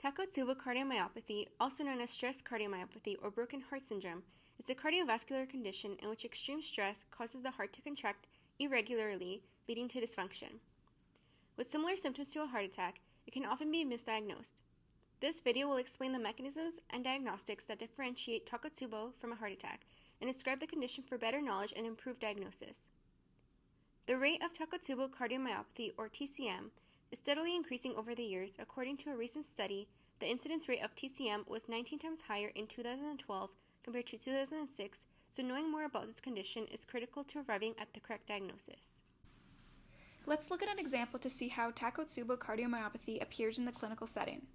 Takotsubo Cardiomyopathy, also known as stress cardiomyopathy or broken heart syndrome, is a cardiovascular condition in which extreme stress causes the heart to contract irregularly, leading to dysfunction. With similar symptoms to a heart attack, it can often be misdiagnosed. This video will explain the mechanisms and diagnostics that differentiate Takotsubo from a heart attack and describe the condition for better knowledge and improved diagnosis. The rate of Takotsubo Cardiomyopathy, or TCM, is steadily increasing over the years. According to a recent study, the incidence rate of TCM was 19 times higher in 2012 compared to 2006, so knowing more about this condition is critical to arriving at the correct diagnosis. Let's look at an example to see how Takotsubo cardiomyopathy appears in the clinical setting.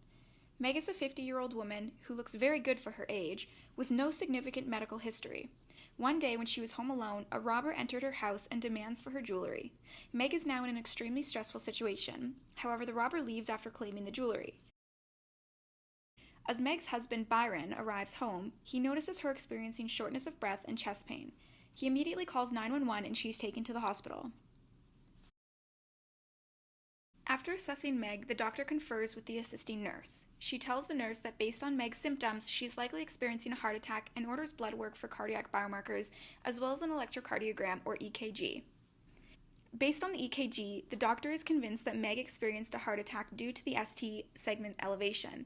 Meg is a 50-year-old woman who looks very good for her age, with no significant medical history. One day when she was home alone, a robber entered her house and demands for her jewelry. Meg is now in an extremely stressful situation. However, the robber leaves after claiming the jewelry. As Meg's husband, Byron, arrives home, he notices her experiencing shortness of breath and chest pain. He immediately calls 911 and she's taken to the hospital. After assessing Meg, the doctor confers with the assisting nurse. She tells the nurse that based on Meg's symptoms, she's likely experiencing a heart attack and orders blood work for cardiac biomarkers, as well as an electrocardiogram, or EKG. Based on the EKG, the doctor is convinced that Meg experienced a heart attack due to the ST segment elevation.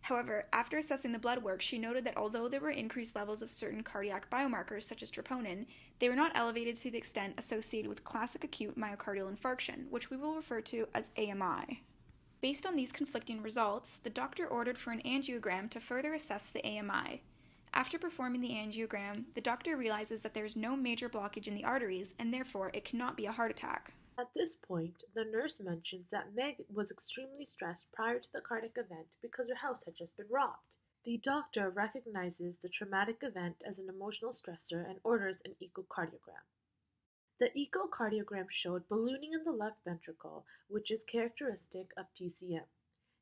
However, after assessing the blood work, she noted that although there were increased levels of certain cardiac biomarkers, such as troponin, they were not elevated to the extent associated with classic acute myocardial infarction, which we will refer to as AMI. Based on these conflicting results, the doctor ordered for an angiogram to further assess the AMI. After performing the angiogram, the doctor realizes that there is no major blockage in the arteries, and therefore it cannot be a heart attack. At this point, the nurse mentions that Meg was extremely stressed prior to the cardiac event because her house had just been robbed. The doctor recognizes the traumatic event as an emotional stressor and orders an echocardiogram. The echocardiogram showed ballooning in the left ventricle, which is characteristic of TCM.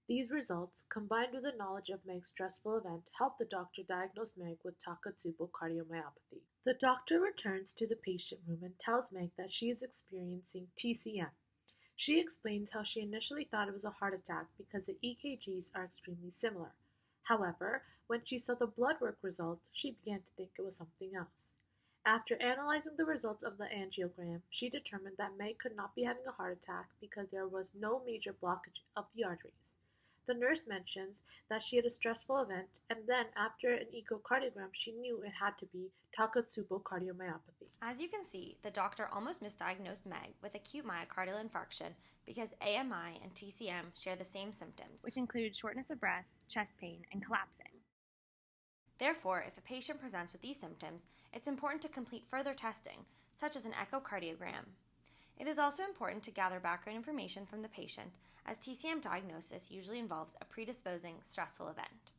These results, combined with the knowledge of Meg's stressful event, helped the doctor diagnose Meg with Takotsubo cardiomyopathy. The doctor returns to the patient room and tells Meg that she is experiencing TCM. She explains how she initially thought it was a heart attack because the EKGs are extremely similar. However, when she saw the blood work result, she began to think it was something else. After analyzing the results of the angiogram, she determined that Meg could not be having a heart attack because there was no major blockage of the arteries. The nurse mentions that she had a stressful event, and then after an echocardiogram, she knew it had to be Takotsubo cardiomyopathy. As you can see, the doctor almost misdiagnosed Meg with acute myocardial infarction because AMI and TCM share the same symptoms, which include shortness of breath, chest pain, and collapsing. Therefore, if a patient presents with these symptoms, it's important to complete further testing, such as an echocardiogram. It is also important to gather background information from the patient, as TCM diagnosis usually involves a predisposing, stressful event.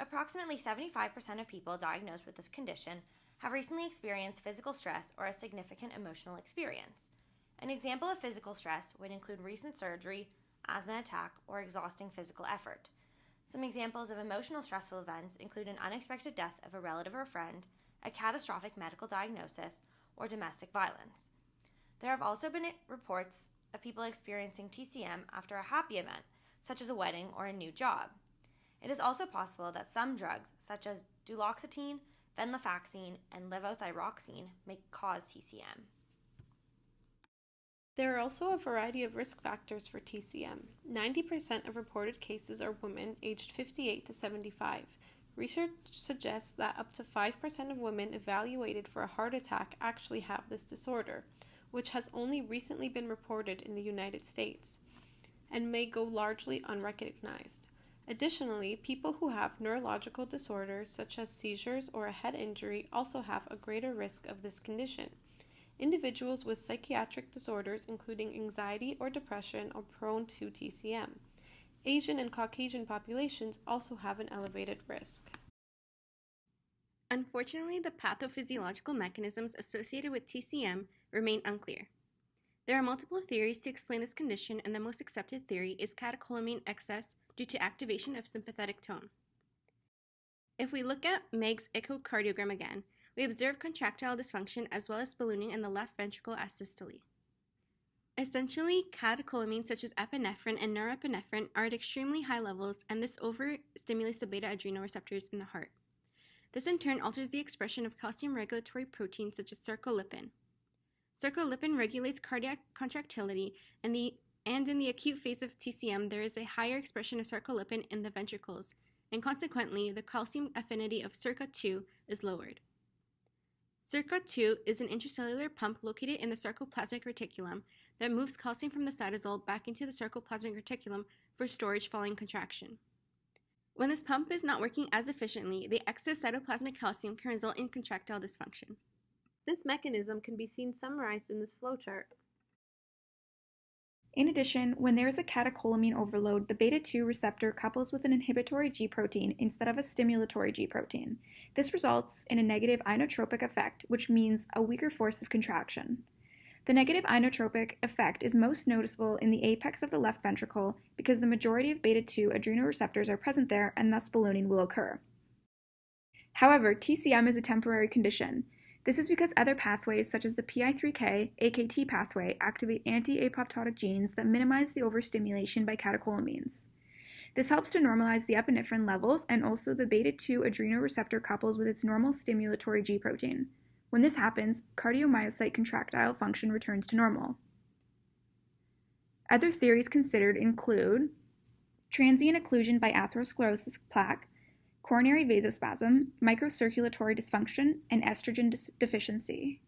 Approximately 75% of people diagnosed with this condition have recently experienced physical stress or a significant emotional experience. An example of physical stress would include recent surgery, asthma attack, or exhausting physical effort. Some examples of emotional stressful events include an unexpected death of a relative or friend, a catastrophic medical diagnosis, or domestic violence. There have also been reports of people experiencing TCM after a happy event, such as a wedding or a new job. It is also possible that some drugs, such as duloxetine, venlafaxine, and levothyroxine, may cause TCM. There are also a variety of risk factors for TCM. 90% of reported cases are women aged 58 to 75. Research suggests that up to 5% of women evaluated for a heart attack actually have this disorder, which has only recently been reported in the United States, and may go largely unrecognized. Additionally, people who have neurological disorders such as seizures or a head injury also have a greater risk of this condition. Individuals with psychiatric disorders, including anxiety or depression, are prone to TCM. Asian and Caucasian populations also have an elevated risk. Unfortunately, the pathophysiological mechanisms associated with TCM remain unclear. There are multiple theories to explain this condition, and the most accepted theory is catecholamine excess due to activation of sympathetic tone. If we look at Meg's echocardiogram again, we observe contractile dysfunction as well as ballooning in the left ventricle asystole. Essentially, catecholamines such as epinephrine and norepinephrine are at extremely high levels, and this overstimulates the beta adrenoreceptors in the heart. This in turn alters the expression of calcium regulatory proteins such as sarcolipin. Sarcolipin regulates cardiac contractility, and in the acute phase of TCM, there is a higher expression of sarcolipin in the ventricles, and consequently, the calcium affinity of SERCA2 is lowered. SERCA2 is an intracellular pump located in the sarcoplasmic reticulum that moves calcium from the cytosol back into the sarcoplasmic reticulum for storage following contraction. When this pump is not working as efficiently, the excess cytoplasmic calcium can result in contractile dysfunction. This mechanism can be seen summarized in this flowchart. In addition, when there is a catecholamine overload, the beta-2 receptor couples with an inhibitory G protein instead of a stimulatory G protein. This results in a negative inotropic effect, which means a weaker force of contraction. The negative inotropic effect is most noticeable in the apex of the left ventricle because the majority of beta-2 adrenoreceptors are present there and thus ballooning will occur. However, TCM is a temporary condition. This is because other pathways, such as the PI3K, AKT pathway, activate anti-apoptotic genes that minimize the overstimulation by catecholamines. This helps to normalize the epinephrine levels and also the beta-2 adrenoreceptor couples with its normal stimulatory G protein. When this happens, cardiomyocyte contractile function returns to normal. Other theories considered include transient occlusion by atherosclerosis plaque, coronary vasospasm, microcirculatory dysfunction, and estrogen deficiency.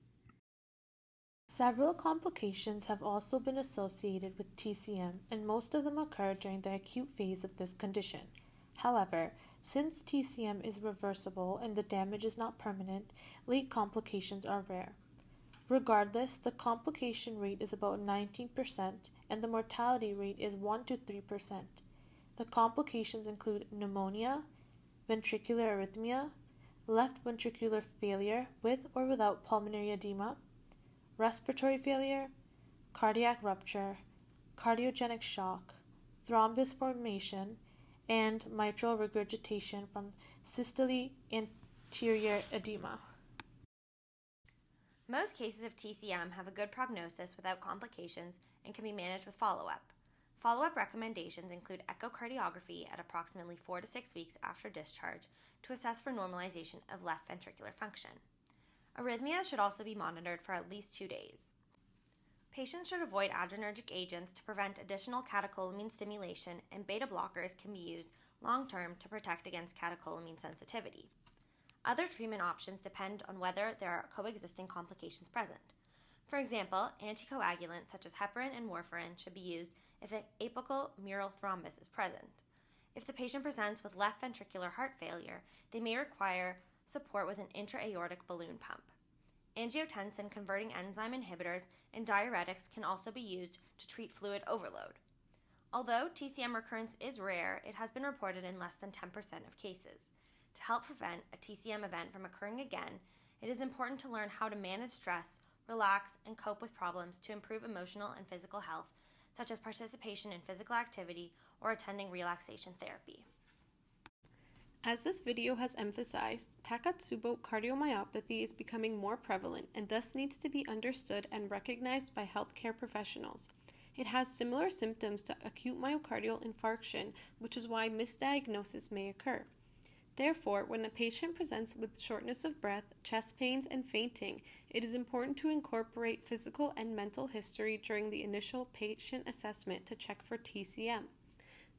Several complications have also been associated with TCM, and most of them occur during the acute phase of this condition. However, since TCM is reversible and the damage is not permanent, late complications are rare. Regardless, the complication rate is about 19% and the mortality rate is 1 to 3%. The complications include pneumonia, ventricular arrhythmia, left ventricular failure with or without pulmonary edema, respiratory failure, cardiac rupture, cardiogenic shock, thrombus formation, and mitral regurgitation from systole anterior edema. Most cases of TCM have a good prognosis without complications and can be managed with follow-up. Follow-up recommendations include echocardiography at approximately 4 to 6 weeks after discharge to assess for normalization of left ventricular function. Arrhythmia should also be monitored for at least 2 days. Patients should avoid adrenergic agents to prevent additional catecholamine stimulation, and beta blockers can be used long-term to protect against catecholamine sensitivity. Other treatment options depend on whether there are coexisting complications present. For example, anticoagulants such as heparin and warfarin should be used if an apical mural thrombus is present. If the patient presents with left ventricular heart failure, they may require support with an intra-aortic balloon pump. Angiotensin-converting enzyme inhibitors and diuretics can also be used to treat fluid overload. Although TCM recurrence is rare, it has been reported in less than 10% of cases. To help prevent a TCM event from occurring again, it is important to learn how to manage stress, relax, and cope with problems to improve emotional and physical health, such as participation in physical activity or attending relaxation therapy. As this video has emphasized, Takotsubo cardiomyopathy is becoming more prevalent and thus needs to be understood and recognized by healthcare professionals. It has similar symptoms to acute myocardial infarction, which is why misdiagnosis may occur. Therefore, when a patient presents with shortness of breath, chest pains, and fainting, it is important to incorporate physical and mental history during the initial patient assessment to check for TCM.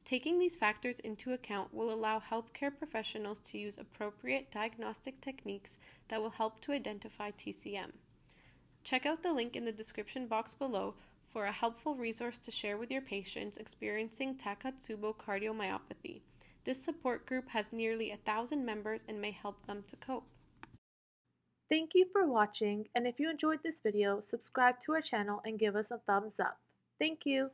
Taking these factors into account will allow healthcare professionals to use appropriate diagnostic techniques that will help to identify TCM. Check out the link in the description box below for a helpful resource to share with your patients experiencing Takotsubo cardiomyopathy. This support group has nearly 1,000 members and may help them to cope. Thank you for watching, and if you enjoyed this video, subscribe to our channel and give us a thumbs up. Thank you.